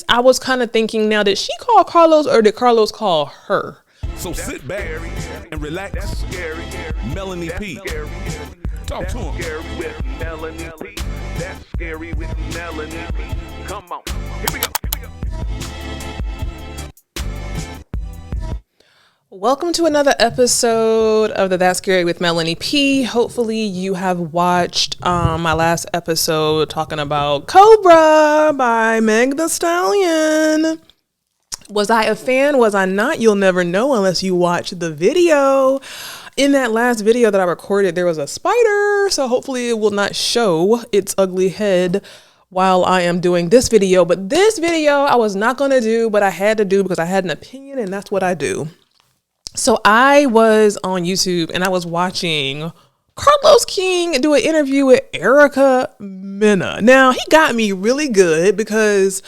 I was kind of thinking, now, did she call Carlos or did Carlos call her? So sit back and relax. That's scary. Melanie P. Talk to him. Scary with Melanie P. That's scary with Melanie P. Come on. Here we go. Welcome to another episode of the That's Scary with Melanie P. Hopefully you have watched my last episode talking about Cobra by Meg Thee Stallion. Was I a fan? Was I not? You'll never know unless you watch the video. In that last video that I recorded, there was a spider, so hopefully it will not show its ugly head while I am doing this video. But this video I was not going to do, but I had to do because I had an opinion, and that's what I do. So I was on YouTube and I was watching Carlos King do an interview with Erica Mena. Now, he got me really good because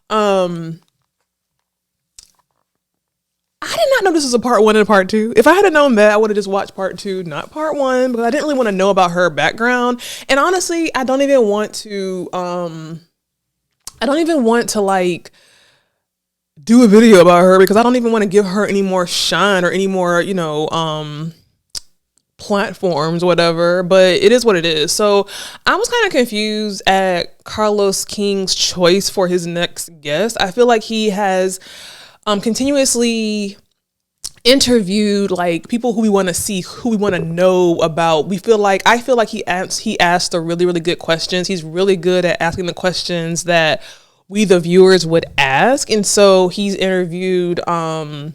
I did not know this was a part one and a part two. If I had known that, I would have just watched part two, not part one, because I didn't really want to know about her background. And honestly, I don't even want to like do a video about her because I don't even want to give her any more shine or any more, platforms, whatever, but it is what it is. So I was kind of confused at Carlos King's choice for his next guest. I feel like he has continuously interviewed like people who we want to see, who we want to know about. I feel like he asked the really, really good questions. He's really good at asking the questions that we, the viewers, would ask. And so he's interviewed Nene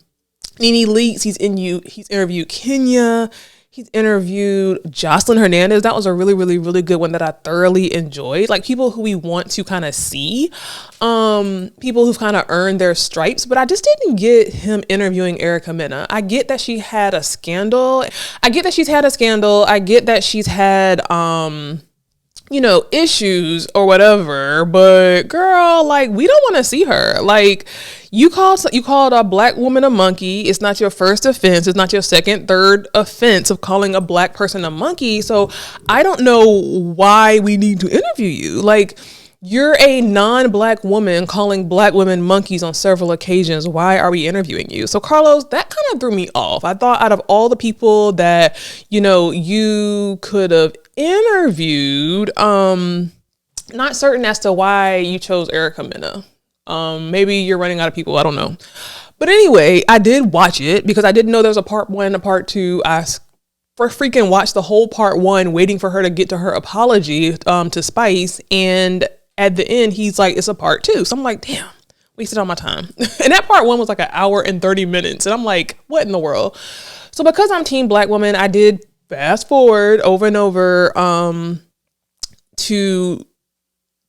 Leakes, he's interviewed Kenya, he's interviewed Jocelyn Hernandez. That was a really, really, really good one that I thoroughly enjoyed. Like people who we want to kind of see, people who've kind of earned their stripes. But I just didn't get him interviewing Erica Mena. I get that she had a scandal. I get that she's had, issues or whatever, but girl, like, we don't want to see her. Like, you called a black woman a monkey. It's not your first offense. It's not your second, third offense of calling a black person a monkey. So I don't know why we need to interview you. Like, you're a non-black woman calling black women monkeys on several occasions. Why are we interviewing you? So Carlos, that kind of threw me off. I thought out of all the people that, you could have interviewed, not certain as to why you chose Erica Mena. Maybe you're running out of people. I don't know. But anyway, I did watch it because I didn't know there was a part one and a part two. I freaking watched the whole part one waiting for her to get to her apology to Spice. And at the end, he's like, it's a part two. So I'm like, damn, wasted all my time. And that part one was like an hour and 30 minutes. And I'm like, what in the world? So because I'm team black woman, I did fast forward over and over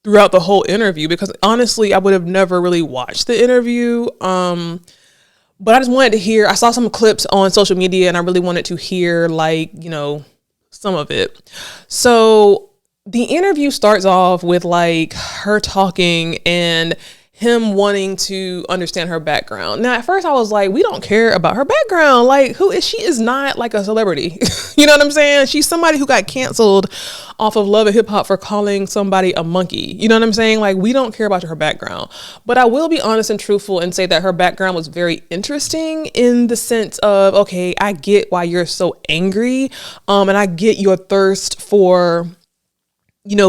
throughout the whole interview, because honestly, I would have never really watched the interview. But I just wanted to hear, I saw some clips on social media and I really wanted to hear some of it. So the interview starts off with like her talking and him wanting to understand her background. Now, at first I was like, we don't care about her background. Like, who is she? Is not like a celebrity. You know what I'm saying? She's somebody who got canceled off of Love and Hip Hop for calling somebody a monkey. You know what I'm saying? Like, we don't care about her background. But I will be honest and truthful and say that her background was very interesting in the sense of, okay, I get why you're so angry. And I get your thirst for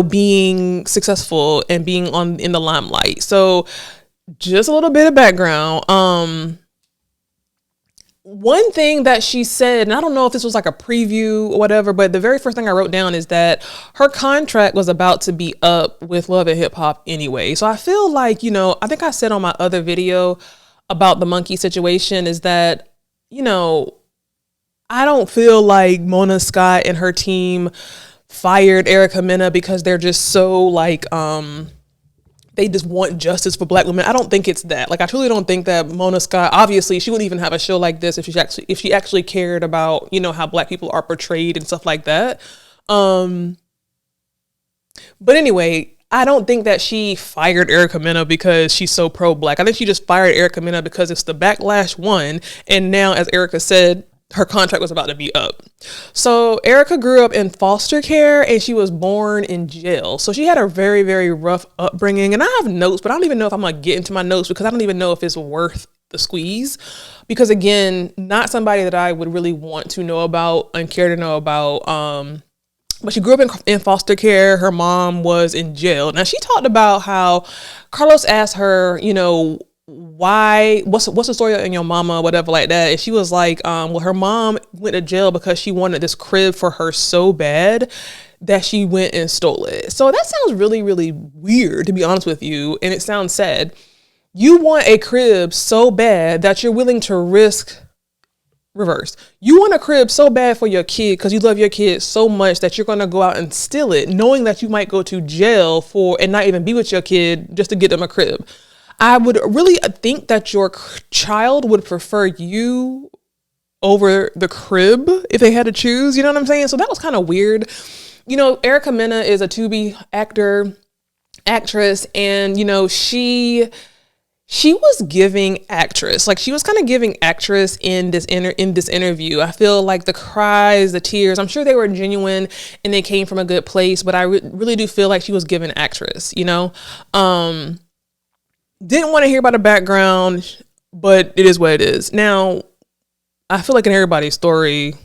being successful and being in the limelight. So just a little bit of background. One thing that she said, and I don't know if this was like a preview or whatever, but the very first thing I wrote down is that her contract was about to be up with Love and Hip Hop anyway. So I feel like, I think I said on my other video about the monkey situation is that, I don't feel like Mona Scott and her team fired Erica Mena because they're just so like they just want justice for black women. I don't think it's that. Like, I truly don't think that Mona Scott, obviously she wouldn't even have a show like this if she actually cared about how black people are portrayed and stuff like that. But anyway, I don't think that she fired Erica Mena because she's so pro-black. I think she just fired Erica Mena because it's the backlash one, and now, as Erica said her contract was about to be up. So Erica grew up in foster care and she was born in jail. So she had a very, very rough upbringing. And I have notes, but I don't even know if I'm going to get into my notes because I don't even know if it's worth the squeeze. Because again, not somebody that I would really want to know about and care to know about. But she grew up in foster care. Her mom was in jail. Now she talked about how Carlos asked her, you know, why, what's the story in your mama, whatever like that. And she was like, well, her mom went to jail because she wanted this crib for her so bad that she went and stole it. So that sounds really, really weird, to be honest with you. And it sounds sad. You want a crib so bad that you're willing to risk reverse. You want a crib so bad for your kid because you love your kid so much that you're going to go out and steal it, knowing that you might go to jail for and not even be with your kid just to get them a crib. I would really think that your child would prefer you over the crib if they had to choose. You know what I'm saying? So that was kind of weird. You know, Erica Mena is a Tubi actress, and, you know, she was giving actress. Like, she was kind of giving actress in this interview. I feel like the cries, the tears, I'm sure they were genuine and they came from a good place, but I really do feel like she was giving actress, you know? Didn't want to hear about the background, but it is what it is. Now, I feel like in everybody's story,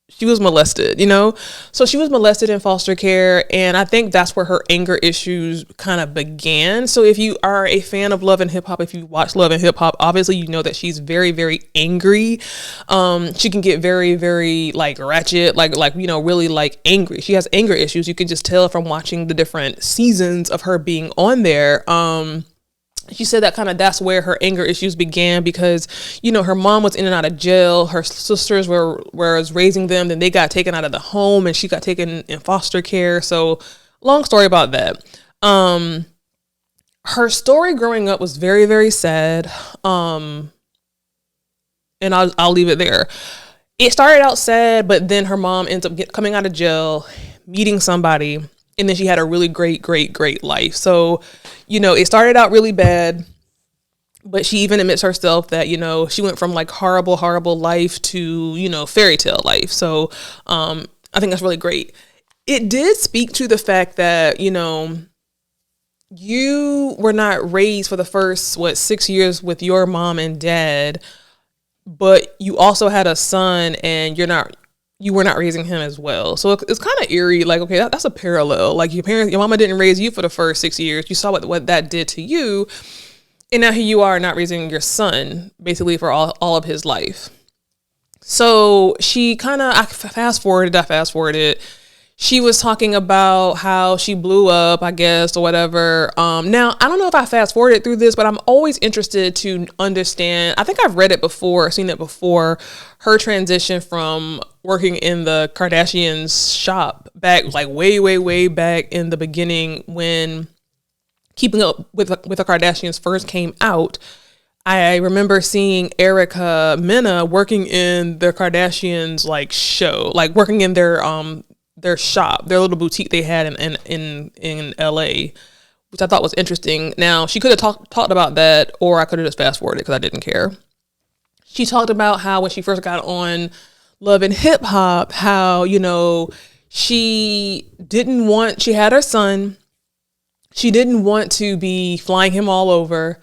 she was molested, you know? So she was molested in foster care, and I think that's where her anger issues kind of began. So if you are a fan of Love and Hip Hop, if you watch Love and Hip Hop, obviously you know that she's very, very angry. She can get very, very like ratchet, like you know, really like angry. She has anger issues. You can just tell from watching the different seasons of her being on there. She said that's where her anger issues began because, you know, her mom was in and out of jail. Her sisters were raising them. Then they got taken out of the home and she got taken in foster care. So long story about that. Her story growing up was very, very sad. And I'll leave it there. It started out sad, but then her mom ends up coming out of jail, meeting somebody, and then she had a really great, great, great life. So, you know, it started out really bad, but she even admits herself that, you know, she went from like horrible, horrible life to, you know, fairy tale life. So I think that's really great. It did speak to the fact that, you know, you were not raised for the first, 6 years with your mom and dad, but you also had a son and you were not raising him as well. So it's kind of eerie. Like, okay, that's a parallel. Like your mama didn't raise you for the first 6 years. You saw what that did to you. And now here you are not raising your son basically for all of his life. So she I fast forwarded. She was talking about how she blew up, I guess, or whatever. Now, I don't know if I fast forwarded through this, but I'm always interested to understand. I think I've read it before, seen it before, her transition from working in the Kardashians' shop back, like way, way, way back in the beginning when Keeping Up with the Kardashians first came out. I remember seeing Erica Mena working in the Kardashians like show, like working in their shop, their little boutique they had in LA, which I thought was interesting. Now, she could have talked about that, or I could have just fast forwarded because I didn't care. She talked about how when she first got on Love and Hip Hop, how, you know, she had her son. She didn't want to be flying him all over.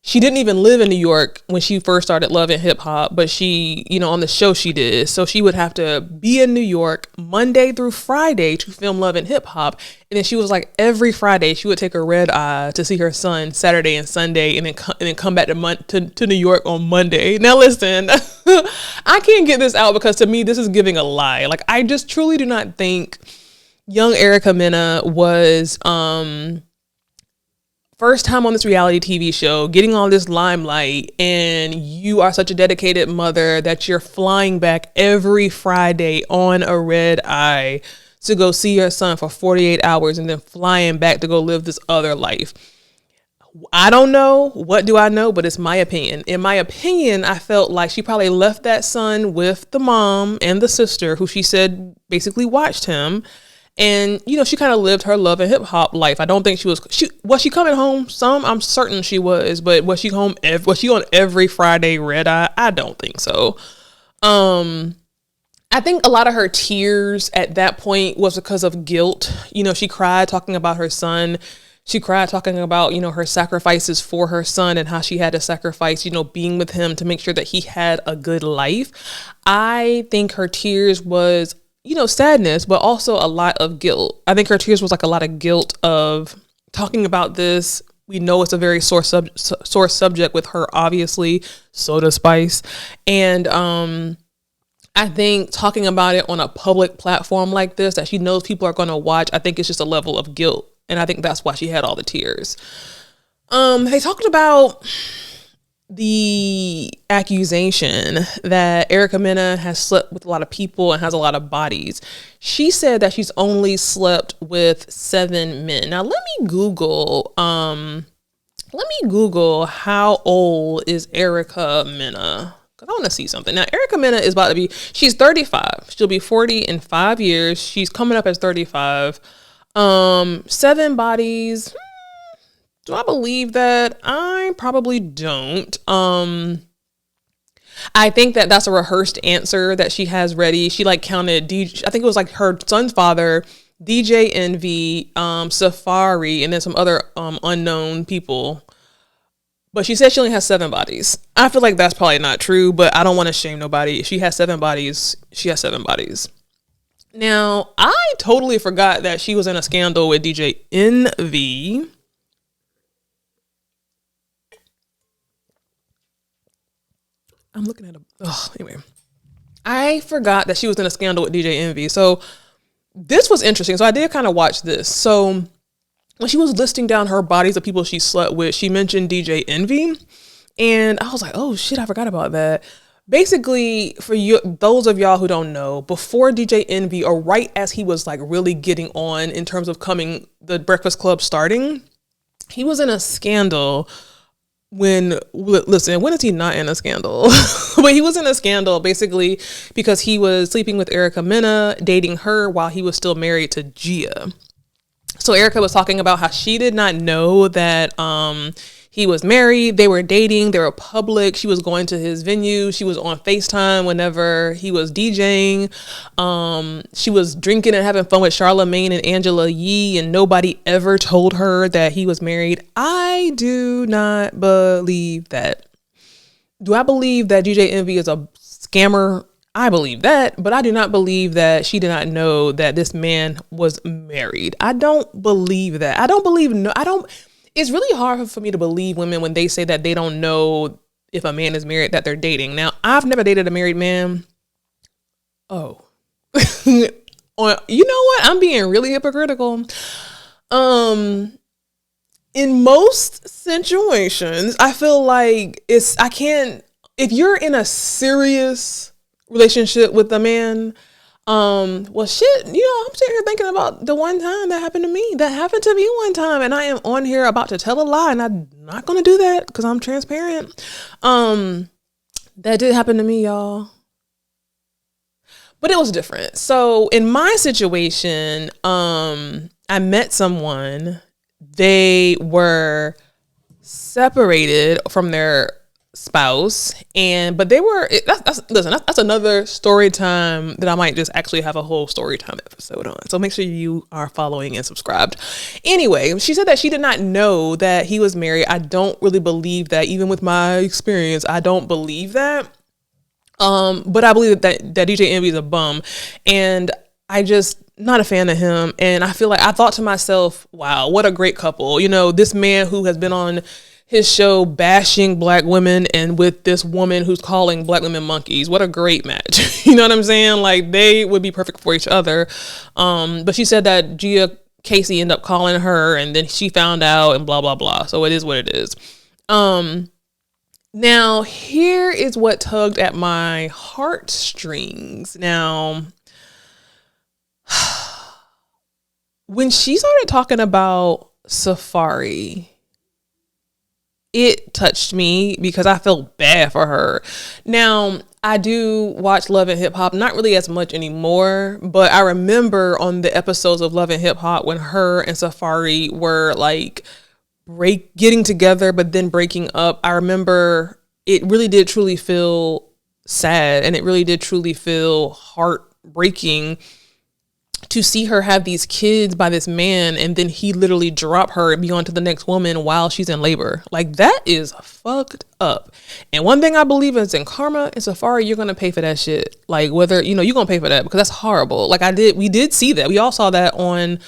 She didn't even live in New York when she first started Love and Hip Hop, but she, you know, on the show she did. So she would have to be in New York Monday through Friday to film Love and Hip Hop. And then she was like, every Friday she would take a red eye to see her son Saturday and Sunday, and then come back to New York on Monday. Now listen, I can't get this out because to me this is giving a lie. Like, I just truly do not think young Erica Mena was first time on this reality TV show, getting all this limelight, and you are such a dedicated mother that you're flying back every Friday on a red eye to go see your son for 48 hours and then flying back to go live this other life. I don't know. What do I know? But it's my opinion. In my opinion, I felt like she probably left that son with the mom and the sister who she said basically watched him. And, you know, she kind of lived her Love and Hip Hop life. I don't think was she coming home some? I'm certain she was, but was she on every Friday red eye? I don't think so. I think a lot of her tears at that point was because of guilt. You know, she cried talking about her son. She cried talking about, you know, her sacrifices for her son and how she had to sacrifice, you know, being with him to make sure that he had a good life. I think her tears was, you know, sadness, but also a lot of guilt. I think her tears was like a lot of guilt of talking about this. We know it's a very sore subject with her, obviously, soda spice. And I think talking about it on a public platform like this that she knows people are going to watch, I think it's just a level of guilt. And I think that's why she had all the tears. They talked about the accusation that Erica Mena has slept with a lot of people and has a lot of bodies. She said that she's only slept with 7 men. Now let me Google how old is Erica Mena? Because I want to see something. Now, Erica Mena is about to be, she's 35. She'll be 40 in 5 years. She's coming up as 35. 7 bodies. Do I believe that? I probably don't. I think that that's a rehearsed answer that she has ready. She like counted I think it was like her son's father, DJ Envy, Safari, and then some other unknown people. But she said she only has 7 bodies. I feel like that's probably not true, but I don't want to shame nobody. If she has 7 bodies, she has 7 bodies. Now, I totally forgot that she was in a scandal with DJ Envy. I'm looking at anyway. I forgot that she was in a scandal with DJ Envy. So this was interesting. So I did kind of watch this. So when she was listing down her bodies of people she slept with, she mentioned DJ Envy. And I was like, oh shit, I forgot about that. Basically, for you, those of y'all who don't know, before DJ Envy, or right as he was like really getting on in terms of the Breakfast Club starting, he was in a scandal when is he not in a scandal? But he was in a scandal basically because he was sleeping with Erica Mena, dating her while he was still married to Gia. So Erica was talking about how she did not know that he was married. They were dating. They were public. She was going to his venue. She was on FaceTime whenever he was DJing. She was drinking and having fun with Charlamagne and Angela Yee, and nobody ever told her that he was married. I do not believe that. Do I believe that DJ Envy is a scammer? I believe that, but I do not believe that she did not know that this man was married. I don't believe that. It's really hard for me to believe women when they say that they don't know if a man is married, that they're dating. Now, I've never dated a married man. Oh, you know what? I'm being really hypocritical. In most situations, I feel like if you're in a serious relationship with a man, well shit, I'm sitting here thinking about the one time that happened to me one time, and I am on here about to tell a lie, and I'm not gonna do that because I'm transparent. That did happen to me, y'all, but it was different. So in my situation, I met someone. They were separated from their spouse, but they were that's another story time that I might just actually have a whole story time episode on, so make sure you are following and subscribed. Anyway, she said that she did not know that he was married. I don't really believe that. Even with my experience, I don't believe that, but I believe that DJ Envy is a bum, and I just not a fan of him. And I feel like I thought to myself, wow, what a great couple. This man who has been on his show bashing black women, and with this woman who's calling black women monkeys. What a great match. You know what I'm saying? Like, they would be perfect for each other. But she said that Gia Casey ended up calling her, and then she found out, and blah, blah, blah. So it is what it is. Now, here is what tugged at my heartstrings. Now, when she started talking about Safari, it touched me because I felt bad for her. Now, I do watch Love and Hip Hop, not really as much anymore, but I remember on the episodes of Love and Hip Hop when her and Safari were like getting together, but then breaking up. I remember it really did truly feel sad, and it really did truly feel heartbreaking to see her have these kids by this man, and then he literally drop her and be on to the next woman while she's in labor. Like, that is fucked up. And one thing I believe is, in karma and Safari, you're gonna pay for that shit. Like, whether, you're gonna pay for that, because that's horrible. Like, we did see that. We all saw that on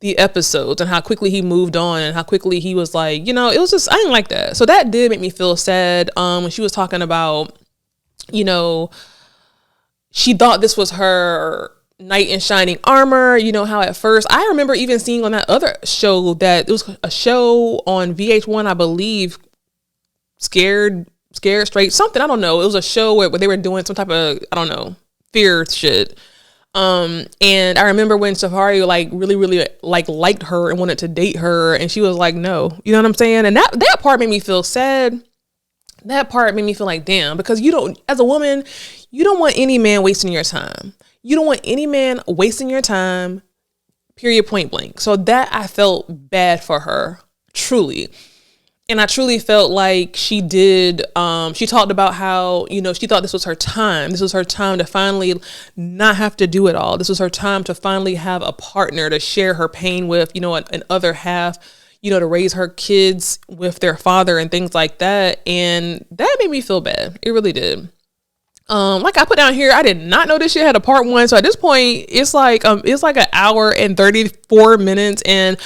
the episodes, and how quickly he moved on, and how quickly he was like, it was just, I didn't like that. So that did make me feel sad. When she was talking about, she thought this was her knight in shining armor, how at first, I remember even seeing on that other show, that it was a show on VH1, I believe, Scared Straight, something, I don't know. It was a show where they were doing some type of, I don't know, fear shit. And I remember when Safari really, really liked her and wanted to date her, and she was like, no, you know what I'm saying? And that part made me feel sad. That part made me feel like, damn, because as a woman, you don't want any man wasting your time. You don't want any man wasting your time, period, point blank. So that, I felt bad for her, truly. And I truly felt like she did, she talked about how, she thought this was her time. This was her time to finally not have to do it all. This was her time to finally have a partner to share her pain with, an other half, to raise her kids with their father and things like that. And that made me feel bad. It really did. Like I put down here, I did not know this shit had a part 1. So at this point, it's like an hour and 34 minutes, and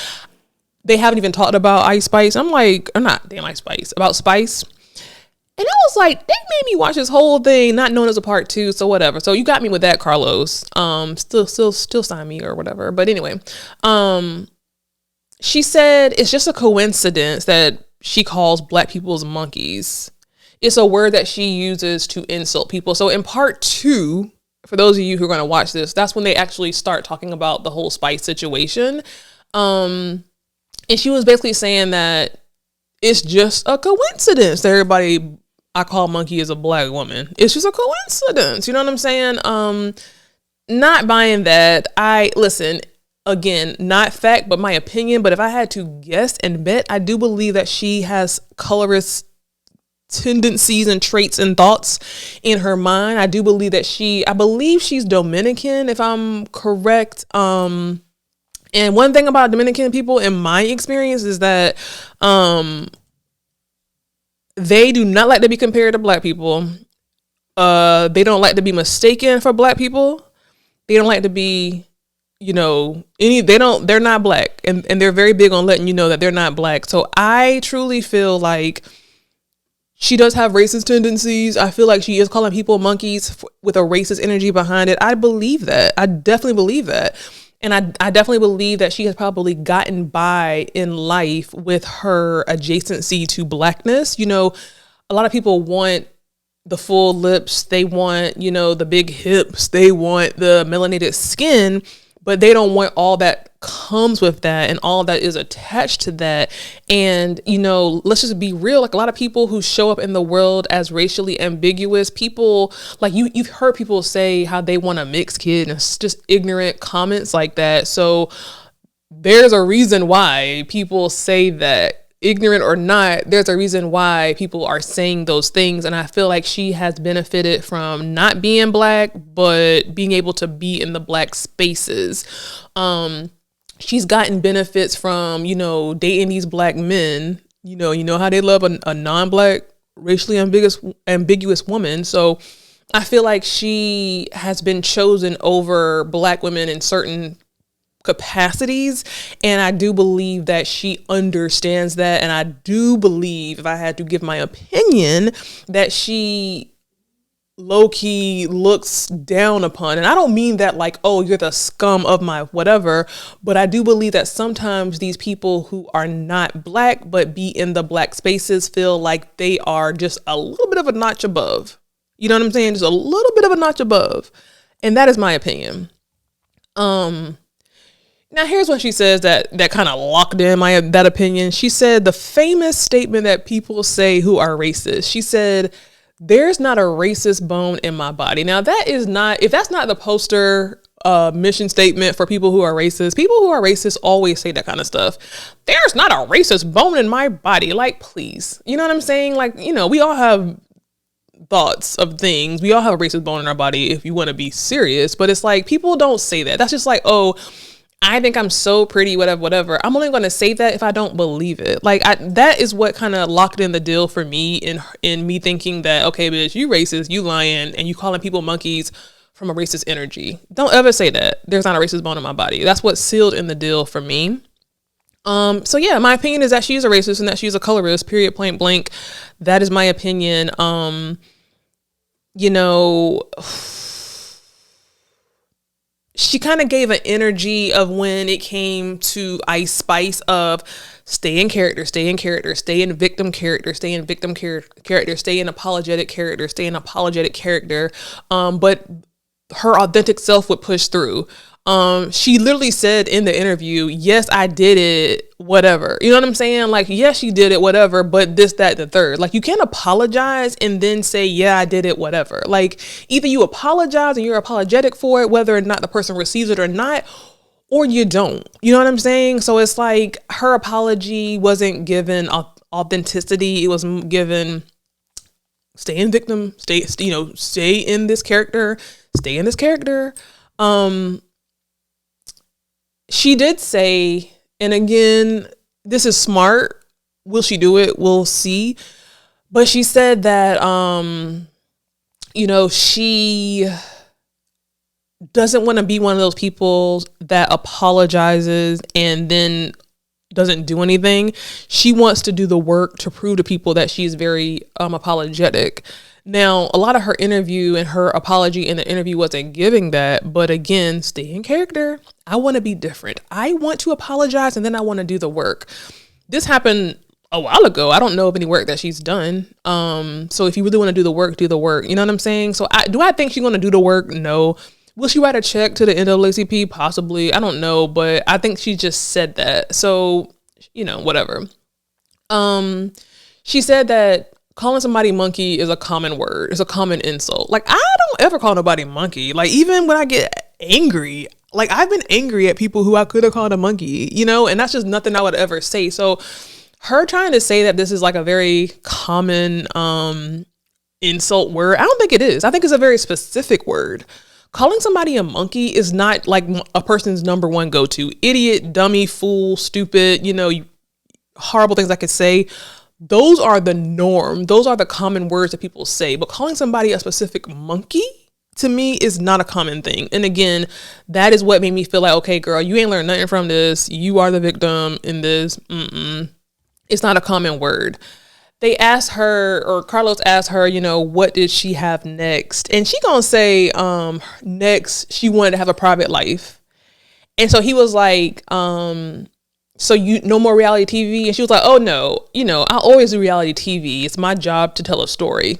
they haven't even talked about Ice Spice. I'm like, or not damn Ice Spice, about Spice. And I was like, they made me watch this whole thing not knowing it was a part 2. So whatever. So you got me with that, Carlos. Still sign me or whatever. But anyway, she said it's just a coincidence that she calls black people's monkeys. It's a word that she uses to insult people. So in part 2, for those of you who are going to watch this, that's when they actually start talking about the whole Spice situation. And she was basically saying that it's just a coincidence that everybody I call monkey is a black woman. It's just a coincidence. You know what I'm saying? Not buying that. Listen, again, not fact, but my opinion. But if I had to guess and bet, I do believe that she has colorist tendencies and traits and thoughts in her mind. I do believe that I believe she's Dominican, if I'm correct. And one thing about Dominican people, in my experience, is that they do not like to be compared to black people. They don't like to be mistaken for black people. They don't like to be, they're not black. And they're very big on letting you know that they're not black. So I truly feel like she does have racist tendencies. I feel like she is calling people monkeys with a racist energy behind it. I believe that. I definitely believe that. And I definitely believe that she has probably gotten by in life with her adjacency to blackness. A lot of people want the full lips. They want, the big hips. They want the melanated skin, but they don't want all that comes with that and all that is attached to that. And, let's just be real. Like, a lot of people who show up in the world as racially ambiguous people, like you've heard people say how they want a mixed kid, and it's just ignorant comments like that. So there's a reason why people say that. Ignorant or not, there's a reason why people are saying those things. And I feel like she has benefited from not being black, but being able to be in the black spaces. She's gotten benefits from, dating these black men. You know how they love a non-black, racially ambiguous woman. So I feel like she has been chosen over black women in certain capacities, and I do believe that she understands that. And I do believe, if I had to give my opinion, that she low-key looks down upon, and I don't mean that like, oh, you're the scum of my whatever, but I do believe that sometimes these people who are not black but be in the black spaces feel like they are just a little bit of a notch above. You know what I'm saying? Just a little bit of a notch above. And that is my opinion. Now, here's what she says that kind of locked in that opinion. She said the famous statement that people say who are racist. She said, "There's not a racist bone in my body." Now, if that's not the poster mission statement for people who are racist always say that kind of stuff. There's not a racist bone in my body. Like, please. You know what I'm saying? Like, we all have thoughts of things. We all have a racist bone in our body if you want to be serious, but it's like people don't say that. That's just like, oh, I think I'm so pretty, whatever. I'm only going to say that if I don't believe it. Like that is what kind of locked in the deal for me in me thinking that, okay, bitch, you racist, you lying, and you calling people monkeys from a racist energy. Don't ever say that. There's not a racist bone in my body. That's what sealed in the deal for me. So yeah, my opinion is that she's a racist and that she's a colorist, period, point blank. That is my opinion. You know, she kind of gave an energy of when it came to Ice Spice of stay in character, stay in character, stay in victim character, stay in victim character, stay in apologetic character, stay in apologetic character. But her authentic self would push through. She literally said in the interview, yes, I did it, whatever. You know what I'm saying? Like, yes, she did it, whatever, but this, that, the third. Like, you can't apologize and then say, yeah, I did it, whatever. Like, either you apologize and you're apologetic for it, whether or not the person receives it or not, or you don't. You know what I'm saying? So it's like her apology wasn't given authenticity. It was given stay in victim, stay in this character, stay in this character. She did say, and again, this is smart. Will she do it? We'll see. But she said that, she doesn't want to be one of those people that apologizes and then doesn't do anything. She wants to do the work to prove to people that she's very apologetic. Now, a lot of her interview and her apology in the interview wasn't giving that. But again, stay in character. I want to be different. I want to apologize and then I want to do the work. This happened a while ago. I don't know of any work that she's done. So if you really want to do the work, do the work. You know what I'm saying? So do I think she's going to do the work? No. Will she write a check to the NAACP? Possibly. I don't know. But I think she just said that. So, whatever. She said that calling somebody monkey is a common word. It's a common insult. Like, I don't ever call nobody monkey. Like, even when I get angry, like, I've been angry at people who I could have called a monkey, and that's just nothing I would ever say. So her trying to say that this is like a very common insult word, I don't think it is. I think it's a very specific word. Calling somebody a monkey is not like a person's number one go-to. Idiot, dummy, fool, stupid, horrible things I could say. Those are the norm. Those are the common words that people say. But calling somebody a specific monkey, to me, is not a common thing. And again, that is what made me feel like, okay, girl, you ain't learned nothing from this. You are the victim in this. It's not a common word. They asked her, or Carlos asked her, what did she have next? And she gonna say, next, she wanted to have a private life. And so he was like, so no more reality TV? And she was like, oh no, I always do reality TV. It's my job to tell a story.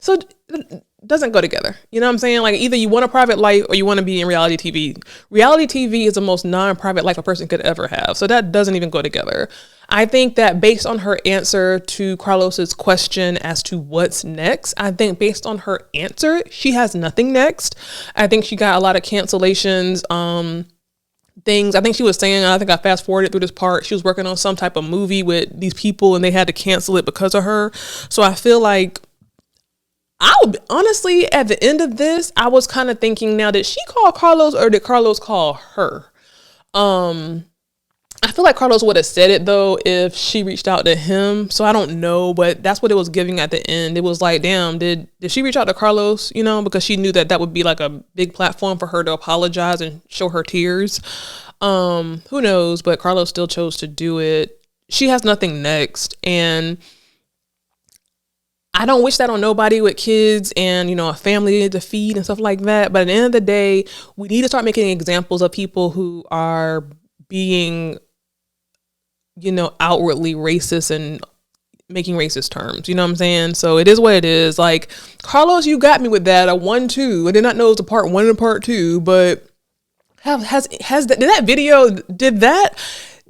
So it doesn't go together. You know what I'm saying? Like, either you want a private life or you want to be in reality TV. Reality TV is the most non-private life a person could ever have. So that doesn't even go together. I think that based on her answer to Carlos's question as to what's next, I think based on her answer, she has nothing next. I think she got a lot of cancellations, things. I think she was saying, I think I fast forwarded through this part, she was working on some type of movie with these people and they had to cancel it because of her. So I feel like honestly, at the end of this, I was kind of thinking, now, did she call Carlos or did Carlos call her? I feel like Carlos would have said it though if she reached out to him. So I don't know, but that's what it was giving at the end. It was like, damn, did she reach out to Carlos, because she knew that would be like a big platform for her to apologize and show her tears. Who knows, but Carlos still chose to do it. She has nothing next. And I don't wish that on nobody with kids and, a family to feed and stuff like that. But at the end of the day, we need to start making examples of people who are being, outwardly racist and making racist terms. You know what I'm saying? So it is what it is. Like, Carlos, you got me with that. A 1-2. I did not know it was a part 1 and a part 2, but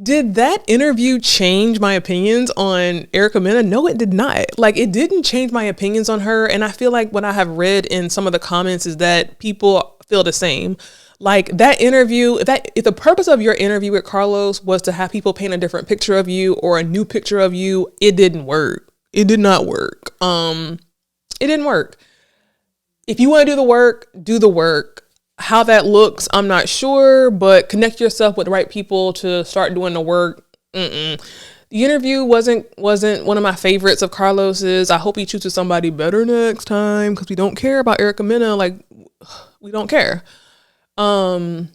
did that interview change my opinions on Erica Mena? No, it did not. Like, it didn't change my opinions on her. And I feel like what I have read in some of the comments is that people feel the same. Like, that interview, if the purpose of your interview with Carlos was to have people paint a different picture of you or a new picture of you, it didn't work. It did not work. It It didn't work. If you want to do the work, do the work. How that looks, I'm not sure, but connect yourself with the right people to start doing the work. The interview wasn't one of my favorites of Carlos's. I hope he chooses somebody better next time, because we don't care about Erica Mena. Like, we don't care. So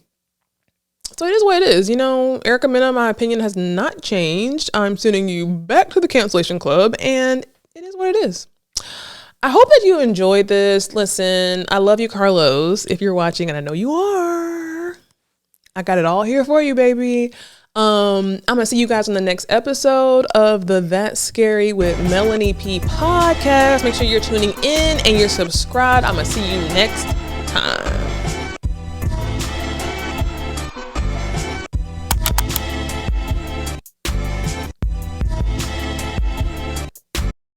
it is what it is. You know, Erica Mena, in my opinion, has not changed. I'm sending you back to the cancellation club, and it is what it is. I hope that you enjoyed this. Listen, I love you, Carlos, if you're watching, and I know you are. I got it all here for you, baby. I'm going to see you guys on the next episode of the That's Scary with Melanie P podcast. Make sure you're tuning in and you're subscribed. I'm going to see you next